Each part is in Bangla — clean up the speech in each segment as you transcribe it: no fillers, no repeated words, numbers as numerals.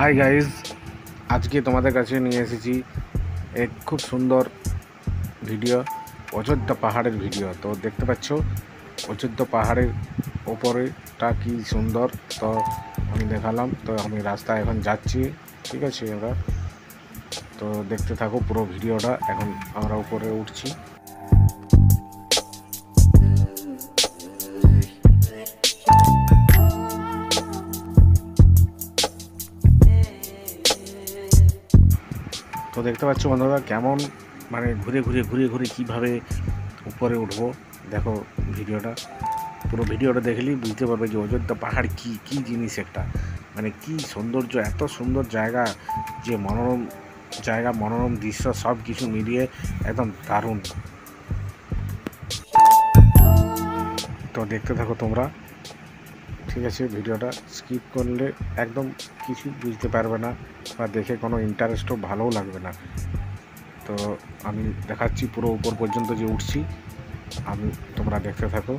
হাই গাইজ, আজকে তোমাদের কাছে নিয়ে এসেছি এক খুব সুন্দর ভিডিও, অযোধ্যা পাহাড়ের ভিডিও। তো দেখতে পাচ্ছ অযোধ্যা পাহাড়ের ওপরেটা কি সুন্দর। তো আমি দেখালাম, তো আমি রাস্তায় এখন যাচ্ছি, ঠিক আছে। আমরা তো দেখতে থাকো পুরো ভিডিওটা। এখন আমরা উপরে উঠছি। তো দেখতে পাচ্ছ বন্ধুরা কেমন ঘুরে ঘুরে কীভাবে উপরে উঠবো। দেখো ভিডিওটা, পুরো ভিডিওটা দেখলেই বুঝতে পারবে যে অযোধ্যা পাহাড় কি জিনিস একটা, কি সৌন্দর্য, এত সুন্দর জায়গা, যে মনোরম জায়গা, মনোরম দৃশ্য, সব কিছু মিলিয়ে একদম দারুণ। তো দেখতে থাকো তোমরা, ঠিক আছে। ভিডিওটা স্কিপ করলে একদম কিছু বুঝতে পারবে না, বা দেখে কোনো ইন্টারেস্টও ভালোও লাগবে না। তো আমি দেখাচ্ছি পুরো উপর পর্যন্ত যে উঠছি, তোমরা দেখতে থাকো।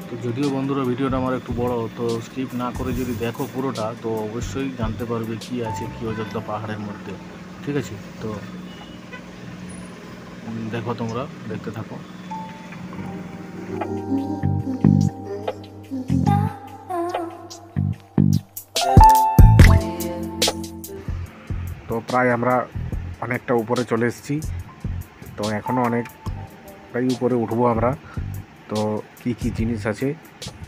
তো যদিও বন্ধুরা ভিডিওটা আমার একটু বড়, তো স্কিপ না করে যদি দেখো পুরোটা, তো অবশ্যই জানতে পারবে কি আছে কি অযোধ্যা পাহাড়ের মধ্যে, ঠিক আছে। তো দেখো, তোমরা দেখতে থাকো। তো প্রায় আমরা অনেকটা উপরে চলে এসেছি, তো এখনও অনেকটাই উপরে উঠবো আমরা। তো কি জিনিস আছে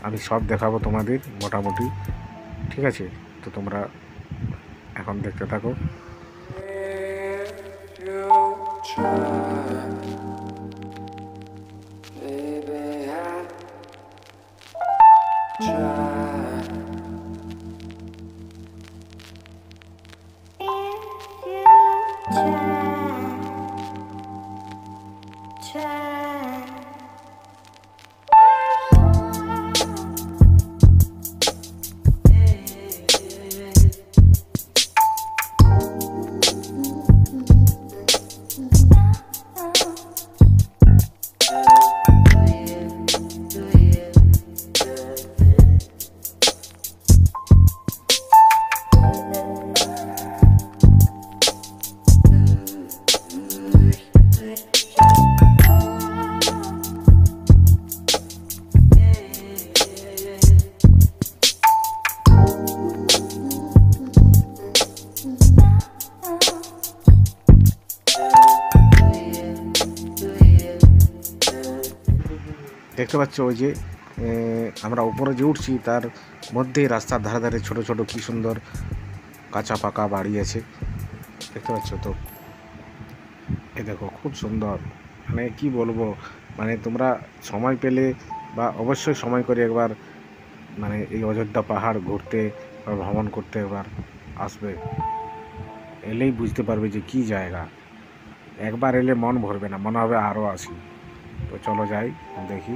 আমি সব দেখাবো তোমাদের মোটামুটি, ঠিক আছে। তো তোমরা এখন দেখতে থাকো। দেখতে পাচ্ছ ওই যে আমরা উপরে যে উঠছি, তার মধ্যে রাস্তার ধারে ধারে ছোট ছোট কি সুন্দর কাঁচা পাকা বাড়ি আছে, দেখতে পাচ্ছ। তো এই দেখো খুব সুন্দর, কি বলবো, তোমরা সময় পেলে বা অবশ্যই সময় করে একবার এই অযোধ্যা পাহাড় ঘুরতে বা ভ্রমণ করতে একবার আসবে। এলেই বুঝতে পারবে যে কি জায়গা। একবার এলে মন ভরবে না, মনে হবে আরও আসি। তো চলো যাই, দেখি।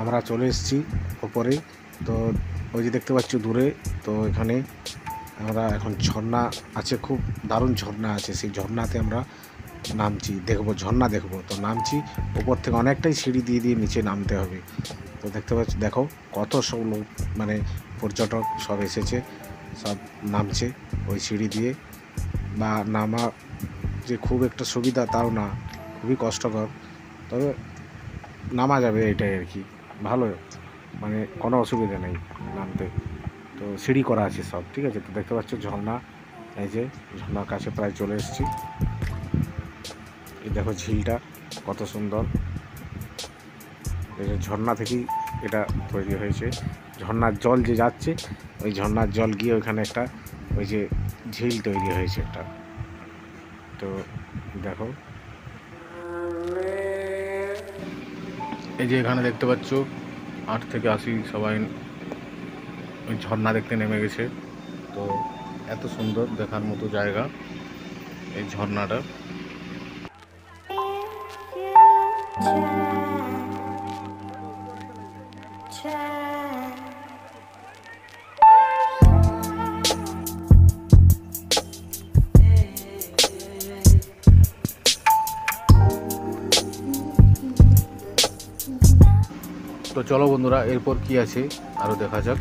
আমরা চলে এসেছি ওপরে। তো ওই যে দেখতে পাচ্ছ দূরে, তো এখানে আমরা এখন ঝর্ণা আছে, খুব দারুণ ঝর্ণা আছে। সেই ঝর্ণাতে আমরা নামছি, ঝর্ণা দেখবো। তো নামছি ওপর থেকে, অনেকটাই সিঁড়ি দিয়ে নিচে নামতে হবে। তো দেখতে পাচ্ছ, দেখো কত সব লোক, পর্যটক সব এসেছে, সব নামছে ওই সিঁড়ি দিয়ে। বা নামা যে খুব একটা সুবিধা তাও না, খুবই কষ্টকর, তবে নামা যাবে, এটাই আর কি। ভালো, কোনো অসুবিধা নেই নামতে। তো সিঁড়ি করা আছে সব, ঠিক আছে। তো দেখতে পাচ্ছ ঝর্ণা, এই যে ঝর্ণার কাছে প্রায় চলে এসেছি। এই দেখো ঝিলটা কত সুন্দর, এই যে ঝর্ণা থেকেই এটা তৈরি হয়েছে। ঝর্ণার জল যে যাচ্ছে, ওই ঝর্ণার জল গিয়ে ওইখানে একটা ওই যে ঝিল তৈরি হয়েছে একটা। তো দেখো এই যে এখানে দেখতে পাচ্ছ 8 থেকে 80 সবাই ওই ঝর্ণা দেখতে নেমে গেছে। তো এত সুন্দর দেখার মতো জায়গা এই ঝর্ণাটা। তো চলো বন্ধুরা, এরপর কি আছে আরো দেখা যাক।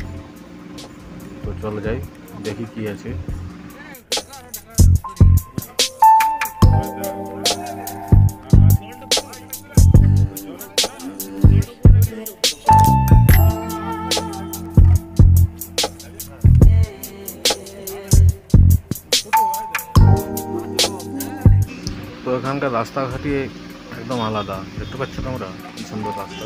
তো চলো যাই, দেখি কি আছে। তো এখানকার রাস্তাঘাটি একদম আলাদা, দেখতে পাচ্ছ তোমরা কি সুন্দর রাস্তা।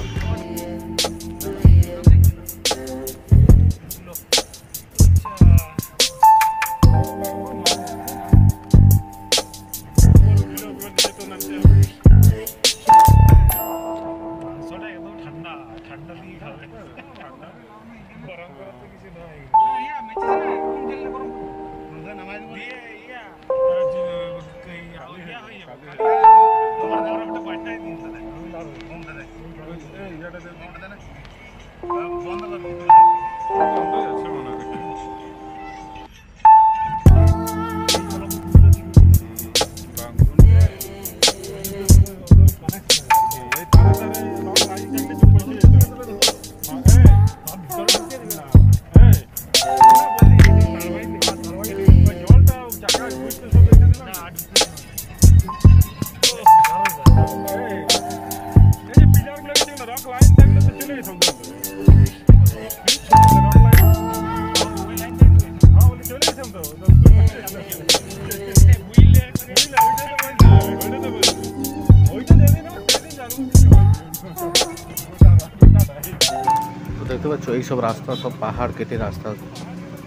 দেখতে পাচ্ছ এইসব রাস্তা সব পাহাড় কেটে রাস্তা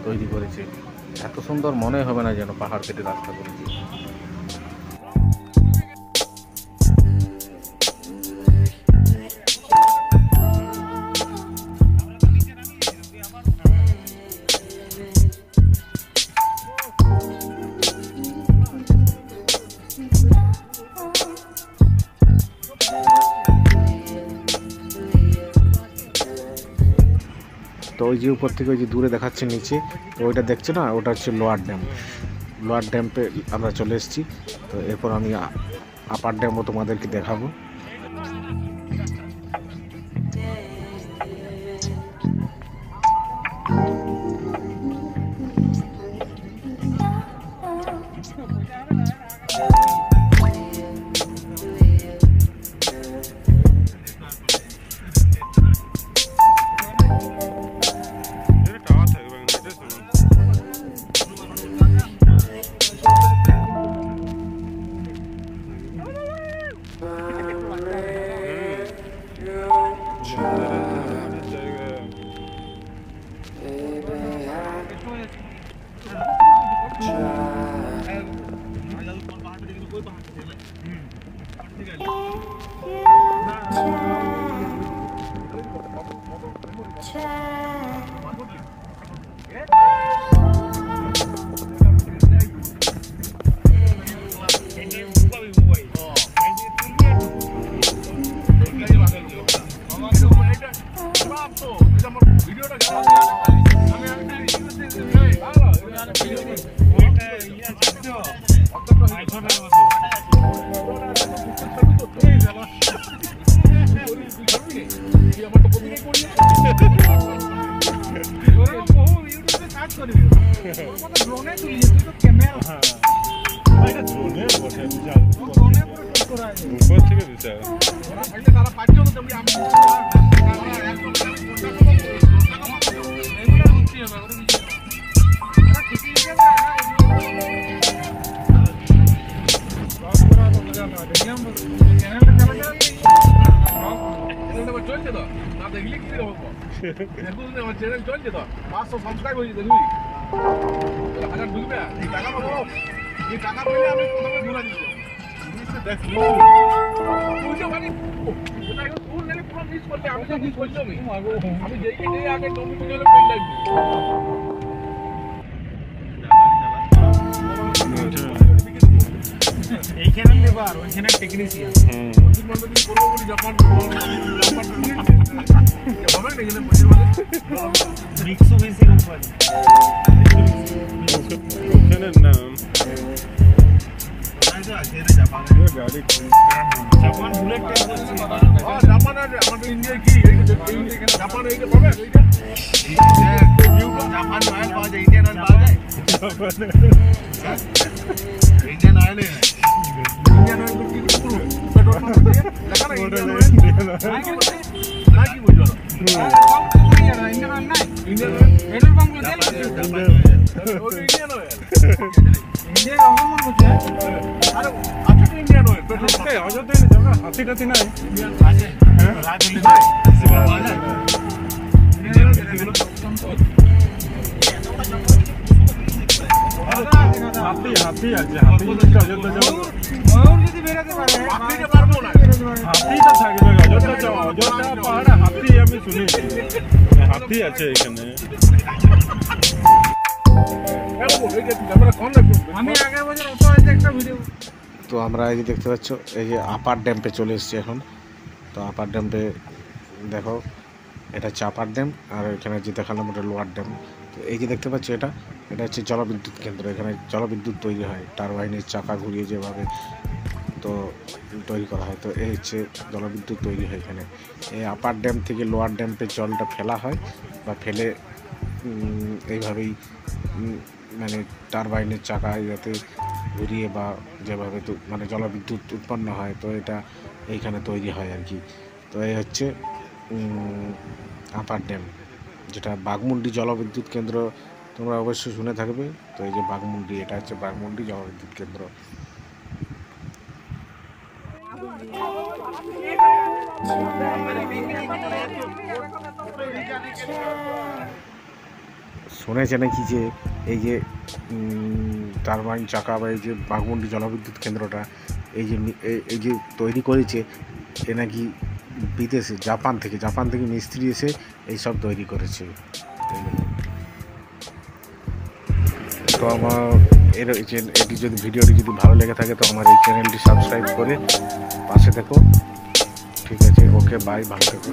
তৈরি করেছে। এত সুন্দর মনে হবে না যেন পাহাড় কেটে রাস্তা করেছে। তো ওই যে উপর থেকে ওই যে দূরে দেখাচ্ছে নিচে, তো ওইটা দেখছো না, ওটা হচ্ছে লোয়ার ড্যাম। লোয়ার ড্যাম্পে আমরা চলে এসেছি। তো এরপর আমি আপার ড্যামও তোমাদেরকে দেখাবো। চলছে তো না দেখলে কি হবে আমার চ্যানেল চলছে তো 500 সাবস্ক্রাইব হয়েছে দেখবি হাজার ঢুকবে টাকা পাবো এই টাকা পেলে আমি প্রথমে ঘুরা দিব মিস করলে আমি তো মিস করছি আমি যেই আগে নমি গেলে পেয়ে লাগবে এইখানে লেবার ওইখানে টেকনিশিয়ান করবো বলি জাপান হবে না এখানে পয়সা বলে রিক্সো বেশি কোম্পানি ওখানে নাম জাপান বুলেট জাপান আছে আমাদের ইন্ডিয়া কি জাপান এইটা পাবে জাপান অয়েল পাওয়া যায় ইন্ডিয়ান অয়েল পাওয়া যায় ইন্ডিয়ান অয়েল ইন্ডিয়ান অয়েল কি করব পেট্রোল পাম্প দিয়ে দেখা না ইন্ডিয়ান অয়েল না কি বুঝলো ইন্ডিয়ান অয়েল নাই ইন্ডিয়ান অয়েল পেট্রোল পাম্প দিয়ে ওই ইন্ডিয়ান অয়েল ইন্ডিয়ান অয়েল বুঝে আরে আছে তো Indian oil petrol pump Ayodhya নেই জায়গা হাতি টাতি নাই ইন্ডিয়ান আছে হ্যাঁ রাজনীতি নাই ইন্ডিয়ান অয়েল এগুলো হাতি আছে হাতি যদি অযোধ্যা যাও ময়ূর যদি বেরাতে পারে হাতিতে পারবো না হাতিটা থাকবে অযোধ্যা যাও অযোধ্যা পাহাড়ে হাতি আমি শুনেছি হাতি আছে এখানে আমি আগের বছর অত আছে একটা ভিডিও তো আমরা এই যে দেখতে পাচ্ছ এই যে আপার ড্যাম্পে চলে এসেছি এখন তো আপার ড্যাম্পে দেখো এটা হচ্ছে আপার ড্যাম আর এখানে যে দেখালাম ওটা লোয়ার ড্যাম তো এই যে দেখতে পাচ্ছ এটা হচ্ছে জলবিদ্যুৎ কেন্দ্র এখানে জলবিদ্যুৎ তৈরি হয় টারবাইনের চাকা ঘুরিয়ে যেভাবে তো তৈরি করা হয় তো এই হচ্ছে জলবিদ্যুৎ তৈরি হয় এখানে এই আপার ড্যাম থেকে লোয়ার ড্যাম্পে জলটা ফেলা হয় বা ফেলে এইভাবেই মানে টারবাইনের চাকা যাতে ঘুরিয়ে বা যেভাবে তো মানে জলবিদ্যুৎ উৎপন্ন হয় তো এটা এইখানে তৈরি হয় আর কি তো এই হচ্ছে আপার ড্যাম যেটা বাঘমুন্ডি জলবিদ্যুৎ কেন্দ্র তোমরা অবশ্যই শুনে থাকবে তো এই যে বাঘমুন্ডি এটা হচ্ছে বাঘমুন্ডি জলবিদ্যুৎ কেন্দ্র শুনেছে নাকি যে এই যে টারবাইন চাকা বা এই যে বাঘমুন্ডি জলবিদ্যুৎ কেন্দ্রটা এই যে তৈরি করেছে এ নাকি বিদেশে জাপান থেকে মিস্ত্রি এসে এইসব তৈরি করেছে তো আমার এটি যদি ভিডিওটি যদি ভালো লেগে থাকে তো আমার এই চ্যানেলটি সাবস্ক্রাইব করে পাশে থেকো ঠিক আছে ওকে বাই ভালো থেকো